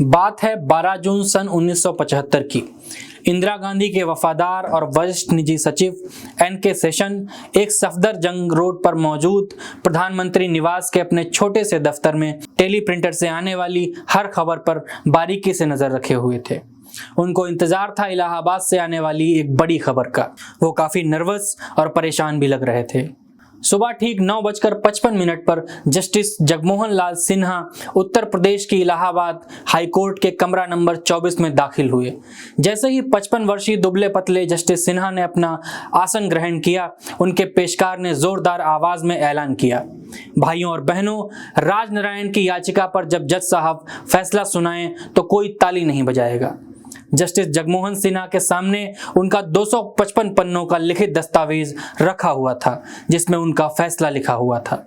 बात है 12 जून सन 1975 की। इंदिरा गांधी के वफादार और वरिष्ठ निजी सचिव एन.के. शेषन एक सफदरजंग रोड पर मौजूद प्रधानमंत्री निवास के अपने छोटे से दफ्तर में टेलीप्रिंटर से आने वाली हर खबर पर बारीकी से नजर रखे हुए थे। उनको इंतजार था इलाहाबाद से आने वाली एक बड़ी खबर का। वो काफी नर्वस और परेशान भी लग रहे थे। सुबह ठीक 9:55 पर जस्टिस जगमोहन लाल सिन्हा उत्तर प्रदेश की इलाहाबाद हाईकोर्ट के कमरा नंबर 24 में दाखिल हुए। जैसे ही 55 वर्षीय दुबले पतले जस्टिस सिन्हा ने अपना आसन ग्रहण किया, उनके पेशकार ने जोरदार आवाज में ऐलान किया, भाइयों और बहनों, राजनारायण की याचिका पर जब जज साहब फैसला सुनाएं तो कोई ताली नहीं बजाएगा। जस्टिस जगमोहन सिन्हा के सामने उनका 255 पन्नों का लिखित दस्तावेज रखा हुआ था, जिसमें उनका फैसला लिखा हुआ था।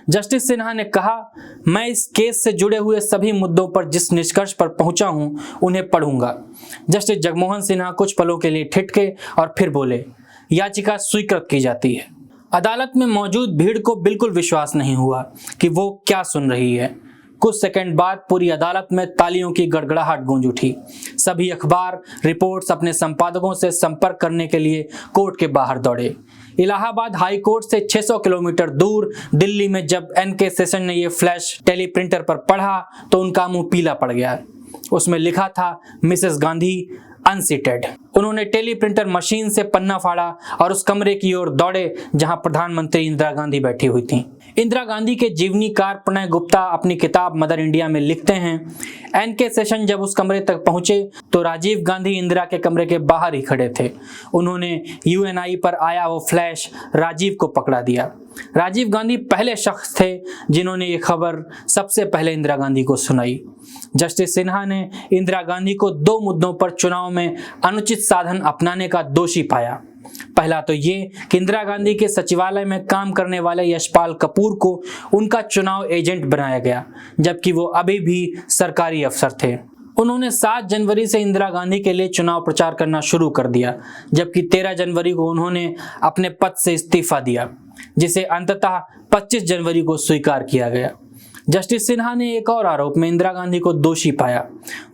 जस्टिस सिन्हा ने कहा, मैं इस केस से जुड़े हुए सभी मुद्दों पर जिस निष्कर्ष पर पहुंचा हूं, उन्हें पढ़ूंगा। जस्टिस जगमोहन सिन्हा कुछ पलों के लिए ठिठके और फिर बोले, याचिका स्वीकृत की जाती है। अदालत में मौजूद भीड़ को बिल्कुल विश्वास नहीं हुआ कि वो क्या सुन रही है। कुछ सेकंड बाद पूरी अदालत में तालियों की गड़गड़ाहट गूंज उठी। सभी अखबार रिपोर्ट्स अपने संपादकों से संपर्क करने के लिए कोर्ट के बाहर दौड़े। इलाहाबाद हाई कोर्ट से 600 किलोमीटर दूर दिल्ली में जब एन.के. शेषन ने यह फ्लैश टेलीप्रिंटर पर पढ़ा तो उनका मुंह पीला पड़ गया। उसमें लिखा था, मिसेस गांधी अनसीटेड। उन्होंने टेलीप्रिंटर मशीन से पन्ना फाड़ा और उस कमरे की ओर दौड़े जहां प्रधानमंत्री इंदिरा गांधी बैठी हुई थीं। इंदिरा गांधी के जीवनीकार प्रणय गुप्ता अपनी किताब मदर इंडिया में लिखते हैं, एन.के. शेषन जब उस कमरे तक पहुंचे तो राजीव गांधी इंदिरा के कमरे के बाहर ही खड़े थे। उन्होंने यूएनआई पर आया वो फ्लैश राजीव को पकड़ा दिया। राजीव गांधी पहले शख्स थे जिन्होंने ये खबर सबसे पहले इंदिरा गांधी को सुनाई। जस्टिस सिन्हा ने इंदिरा गांधी को 2 मुद्दों पर चुनाव में अनुचित साधन अपनाने का दोषी पाया। पहला तो ये कि इंदिरा गांधी के सचिवालय में काम करने वाले यशपाल कपूर को उनका चुनाव एजेंट बनाया गया, जबकि वो अभी भी सरकारी अफसर थे। उन्होंने 7 जनवरी से इंदिरा गांधी के लिए चुनाव प्रचार करना शुरू कर दिया, जबकि 13 जनवरी को उन्होंने अपने पद से इस्तीफा दिया, जिसे अंततः 25 जनवरी को स्वीकार किया गया। जस्टिस सिन्हा ने एक और आरोप में इंदिरा गांधी को दोषी पाया।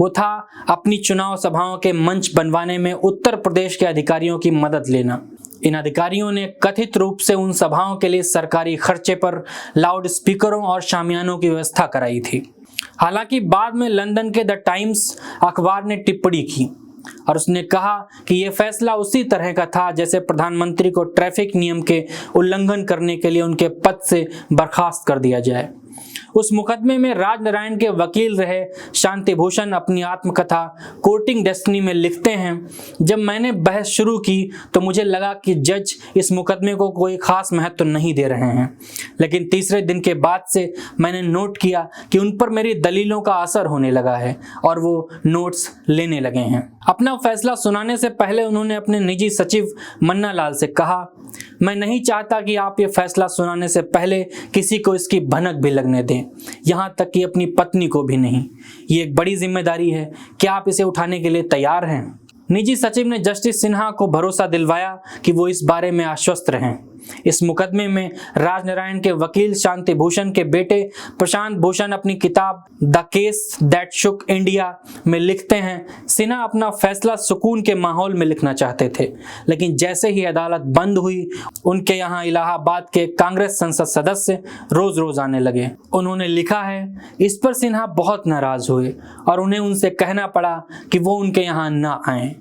वो था अपनी चुनाव सभाओं के मंच बनवाने में उत्तर प्रदेश के अधिकारियों की मदद लेना। इन अधिकारियों ने कथित रूप से उन सभाओं के लिए सरकारी खर्चे पर लाउड स्पीकरों और शामियानों की व्यवस्था कराई थी। हालांकि बाद में लंदन के द टाइम्स अखबार ने टिप्पणी की और उसने कहा कि यह फैसला उसी तरह का था जैसे प्रधानमंत्री को ट्रैफिक नियम के उल्लंघन करने के लिए उनके पद से बर्खास्त कर दिया जाए। उस मुकदमे में राजनारायण के वकील रहे शांति भूषण अपनी आत्मकथा कोर्टिंग डेस्टिनी में लिखते हैं, जब मैंने बहस शुरू की तो मुझे लगा कि जज इस मुकदमे को कोई खास महत्व नहीं दे रहे हैं, लेकिन तीसरे दिन के बाद से मैंने नोट किया कि उन पर मेरी दलीलों का असर होने लगा है और वो नोट्स लेने लगे हैं। अपना फैसला सुनाने से पहले उन्होंने अपने निजी सचिव मन्ना लाल से कहा, मैं नहीं चाहता कि आप ये फैसला सुनाने से पहले किसी को इसकी भनक भी लगने दें, यहाँ तक कि अपनी पत्नी को भी नहीं। ये एक बड़ी जिम्मेदारी है। क्या आप इसे उठाने के लिए तैयार हैं? निजी सचिव ने जस्टिस सिन्हा को भरोसा दिलवाया कि वो इस बारे में आश्वस्त रहें। इस मुकदमे में राजनारायण के वकील शांति भूषण के बेटे प्रशांत भूषण अपनी किताब the case that Shuk India में लिखते हैं, सिन्हा अपना फैसला सुकून के माहौल में लिखना चाहते थे, लेकिन जैसे ही अदालत बंद हुई उनके यहाँ इलाहाबाद के कांग्रेस संसद सदस्य रोज रोज आने लगे। उन्होंने लिखा है, इस पर सिन्हा बहुत नाराज हुए और उन्हें उनसे कहना पड़ा कि वो उनके यहाँ ना आए,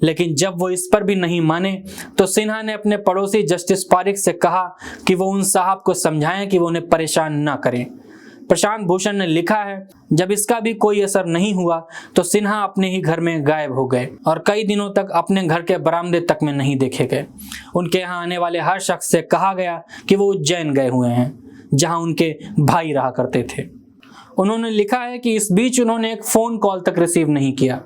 लेकिन जब वो इस पर भी नहीं माने तो सिन्हा ने अपने पड़ोसी जस्टिस पारिक से कहा कि वो उन साहब को समझाएं कि वो उन्हें परेशान ना करें। प्रशांत भूषण ने लिखा है, जब इसका भी कोई असर नहीं हुआ तो सिन्हा अपने ही घर में गायब हो गए और कई दिनों तक अपने घर के बरामदे तक में नहीं देखे गए। उनके यहाँ आने वाले हर शख्स से कहा गया कि वो उज्जैन गए हुए हैं, जहाँ उनके भाई रहा करते थे। उन्होंने लिखा है कि इस बीच उन्होंने एक फोन कॉल तक रिसीव नहीं किया।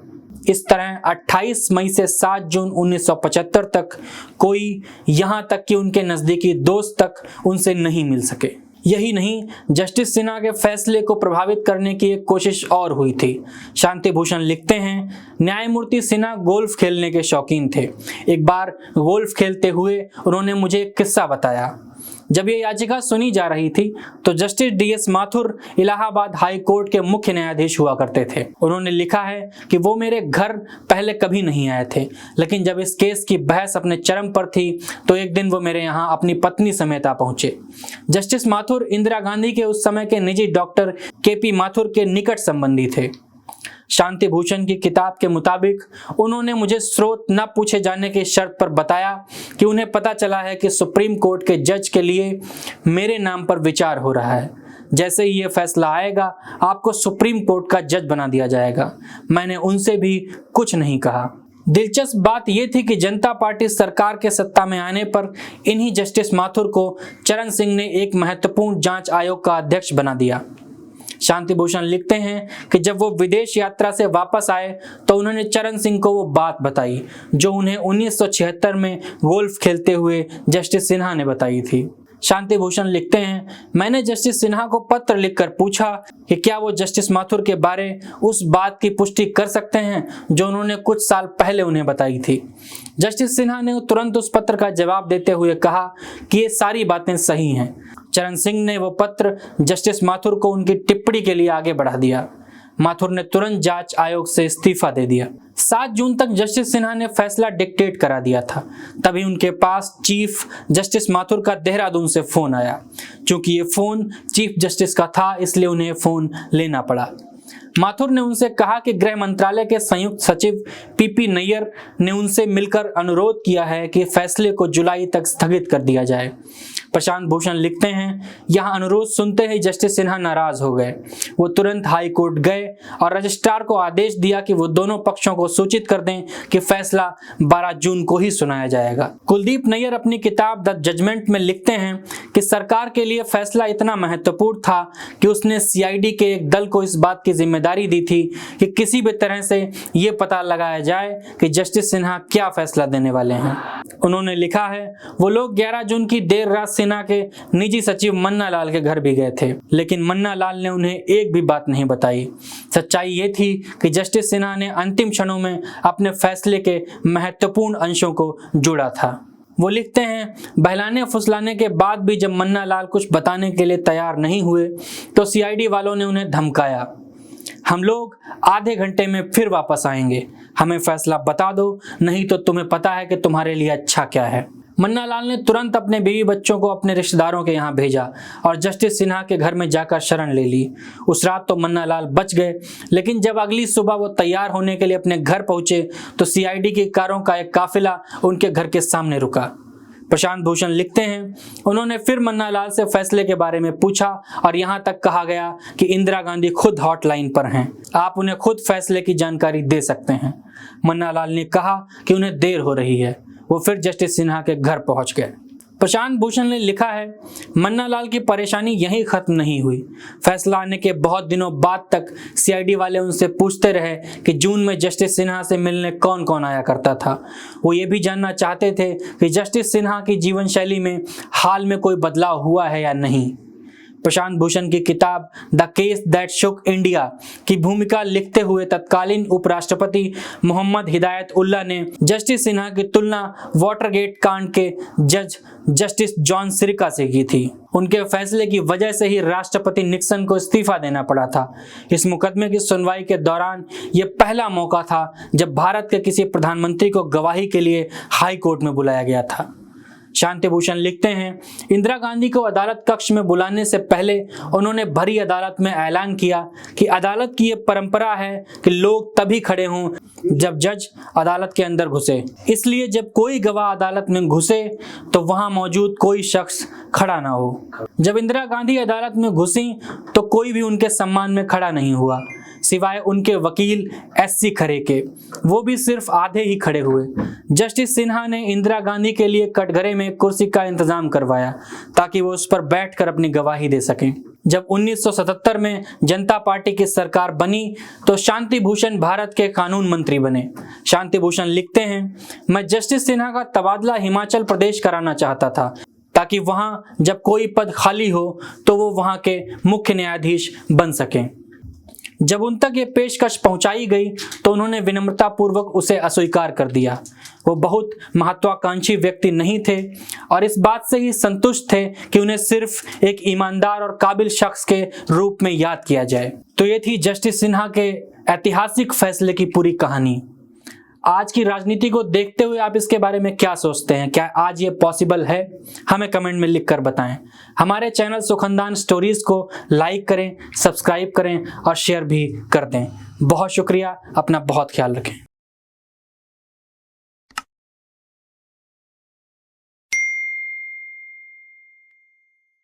इस तरह 28 मई से 7 जून 1975 तक कोई, यहाँ तक कि उनके नजदीकी दोस्त तक उनसे नहीं मिल सके। यही नहीं, जस्टिस सिन्हा के फैसले को प्रभावित करने की एक कोशिश और हुई थी। शांति भूषण लिखते हैं, न्यायमूर्ति सिन्हा गोल्फ खेलने के शौकीन थे। एक बार गोल्फ खेलते हुए उन्होंने मुझे एक किस्सा बताया। जब ये याचिका सुनी जा रही थी तो justice DS Mathur Allahabad high court के मुख्य न्यायाधीश हुआ करते थे। उन्होंने लिखा है कि वो मेरे घर पहले कभी नहीं आए थे, लेकिन जब इस केस की बहस अपने चरम पर थी तो एक दिन वो मेरे यहाँ अपनी पत्नी समेत आ पहुंचे। जस्टिस माथुर इंदिरा गांधी के उस समय के निजी डॉक्टर KP माथुर के निकट संबंधी थे। शांति भूषण की किताब के मुताबिक उन्होंने मुझे स्रोत न पूछे जाने की शर्त पर बताया कि उन्हें पता चला है कि सुप्रीम कोर्ट के जज के लिए मेरे नाम पर विचार हो रहा है। जैसे ही ये फैसला आएगा आपको सुप्रीम कोर्ट का जज बना दिया जाएगा। मैंने उनसे भी कुछ नहीं कहा। दिलचस्प बात यह थी कि जनता पार्टी सरकार के सत्ता में आने पर इन्हीं जस्टिस माथुर को चरण सिंह ने एक महत्वपूर्ण जांच आयोग का अध्यक्ष बना दिया। शांति भूषण लिखते हैं कि जब वो विदेश यात्रा से वापस आए तो उन्होंने चरण सिंह को वो बात बताई जो उन्हें 1976 में गोल्फ खेलते हुए जस्टिस सिन्हा ने बताई थी। शांति भूषण लिखते हैं, मैंने जस्टिस सिन्हा को पत्र लिखकर पूछा कि क्या वो जस्टिस माथुर के बारे उस बात की पुष्टि कर सकते हैं जो उन्होंने कुछ साल पहले उन्हें बताई थी। जस्टिस सिन्हा ने तुरंत उस पत्र का जवाब देते हुए कहा कि ये सारी बातें सही हैं। चरण सिंह ने वो पत्र जस्टिस माथुर को उनकी टिप्पणी के लिए आगे बढ़ा दिया। माथुर ने तुरंत जांच आयोग से इस्तीफा दे दिया। 7 जून तक जस्टिस सिन्हा ने फैसला डिक्टेट करा दिया था। तभी उनके पास चीफ जस्टिस माथुर का देहरादून से फोन आया। चूंकि ये फोन चीफ जस्टिस का था इसलिए उन्हें फोन लेना पड़ा। माथुर ने उनसे कहा कि गृह मंत्रालय के संयुक्त सचिव PP नैयर ने उनसे मिलकर अनुरोध किया है कि फैसले को जुलाई तक स्थगित कर दिया जाए। प्रशांत भूषण लिखते हैं, यह अनुरोध सुनते ही जस्टिस सिन्हा नाराज हो गए। वो तुरंत हाई कोर्ट गए और रजिस्ट्रार को आदेश दिया कि वो दोनों पक्षों को सूचित कर दें कि फैसला 12 जून को ही सुनाया जाएगा। कुलदीप नैयर अपनी किताब द जजमेंट में लिखते हैं कि सरकार के लिए फैसला इतना महत्वपूर्ण था कि उसने CID के एक दल को इस बात की जिम्मेदारी दी थी कि किसी भी तरह से ये पता लगाया जाए कि जस्टिस सिन्हा क्या फैसला देने वाले हैं। उन्होंने लिखा है, वो लोग 11 जून की देर रात सिन्हा के निजी सचिव मन्ना लाल के घर भी गए थे, लेकिन मन्ना लाल ने उन्हें एक भी बात नहीं बताई। सच्चाई ये थी कि जस्टिस सिन्हा ने अंतिम क्षणों में अपने फैसले के महत्वपूर्ण अंशों को जोड़ा था। वो लिखते हैं, बहलाने फुसलाने के बाद भी जब मन्ना लाल कुछ बताने के लिए तैयार नहीं हुए तो CID वालों ने उन्हें धमकाया, हम लोग आधे घंटे में फिर वापस आएंगे, हमें फैसला बता दो, नहीं तो तुम्हें पता है कि तुम्हारे लिए अच्छा क्या है। मन्ना लाल ने तुरंत अपने बीवी बच्चों को अपने रिश्तेदारों के यहाँ भेजा और जस्टिस सिन्हा के घर में जाकर शरण ले ली। उस रात तो मन्ना लाल बच गए, लेकिन जब अगली सुबह वो तैयार होने के लिए अपने घर पहुंचे तो CID की कारों का एक काफिला उनके घर के सामने रुका। प्रशांत भूषण लिखते हैं, उन्होंने फिर मन्ना लाल से फैसले के बारे में पूछा और यहाँ तक कहा गया कि इंदिरा गांधी खुद हॉटलाइन पर हैं, आप उन्हें खुद फैसले की जानकारी दे सकते हैं। मन्ना लाल ने कहा कि उन्हें देर हो रही है। वो फिर जस्टिस सिन्हा के घर पहुंच गए। प्रशांत भूषण ने लिखा है, मन्ना लाल की परेशानी यहीं खत्म नहीं हुई। फैसला आने के बहुत दिनों बाद तक CID वाले उनसे पूछते रहे कि जून में जस्टिस सिन्हा से मिलने कौन कौन आया करता था। वो ये भी जानना चाहते थे कि जस्टिस सिन्हा की जीवन शैली में हाल में कोई बदलाव हुआ है या नहीं। प्रशांत भूषण की किताब the case that Shuk India की भूमिका लिखते हुए तत्कालीन उपराष्ट्रपति मोहम्मद हिदायत उल्लाह ने जस्टिस सिन्हा की तुलना वाटरगेट कांड के जज जस्टिस जॉन सिरका से की थी। उनके फैसले की वजह से ही राष्ट्रपति निक्सन को इस्तीफा देना पड़ा था। इस मुकदमे की सुनवाई के दौरान यह पहला मौका था जब भारत के किसी प्रधानमंत्री को गवाही के लिए हाई कोर्ट में बुलाया गया था। शांति भूषण लिखते हैं, इंदिरा गांधी को अदालत कक्ष में बुलाने से पहले उन्होंने भरी अदालत में ऐलान किया कि अदालत की यह परंपरा है कि लोग तभी खड़े हों जब जज अदालत के अंदर घुसे, इसलिए जब कोई गवाह अदालत में घुसे तो वहां मौजूद कोई शख्स खड़ा ना हो। जब इंदिरा गांधी अदालत में घुसी तो कोई भी उनके सम्मान में खड़ा नहीं हुआ, सिवाय उनके वकील SC खरे के, वो भी सिर्फ आधे ही खड़े हुए। जस्टिस सिन्हा ने इंदिरा गांधी के लिए कटघरे में कुर्सी का इंतजाम करवाया ताकि वो उस पर बैठकर अपनी गवाही दे सकें। जब 1977 में जनता पार्टी की सरकार बनी तो शांति भूषण भारत के कानून मंत्री बने। शांति भूषण लिखते हैं, मैं जस्टिस सिन्हा का तबादला हिमाचल प्रदेश कराना चाहता था ताकि वहां जब कोई पद खाली हो तो वो वहां के मुख्य न्यायाधीश बन सकें। जब उन तक ये पेशकश पहुंचाई गई तो उन्होंने विनम्रतापूर्वक उसे अस्वीकार कर दिया। वो बहुत महत्वाकांक्षी व्यक्ति नहीं थे और इस बात से ही संतुष्ट थे कि उन्हें सिर्फ एक ईमानदार और काबिल शख्स के रूप में याद किया जाए। तो ये थी जस्टिस सिन्हा के ऐतिहासिक फैसले की पूरी कहानी। आज की राजनीति को देखते हुए आप इसके बारे में क्या सोचते हैं? क्या आज ये पॉसिबल है? हमें कमेंट में लिख कर बताएं। हमारे चैनल सुखनदान स्टोरीज को लाइक करें, सब्सक्राइब करें और शेयर भी कर दें। बहुत शुक्रिया। अपना बहुत ख्याल रखें।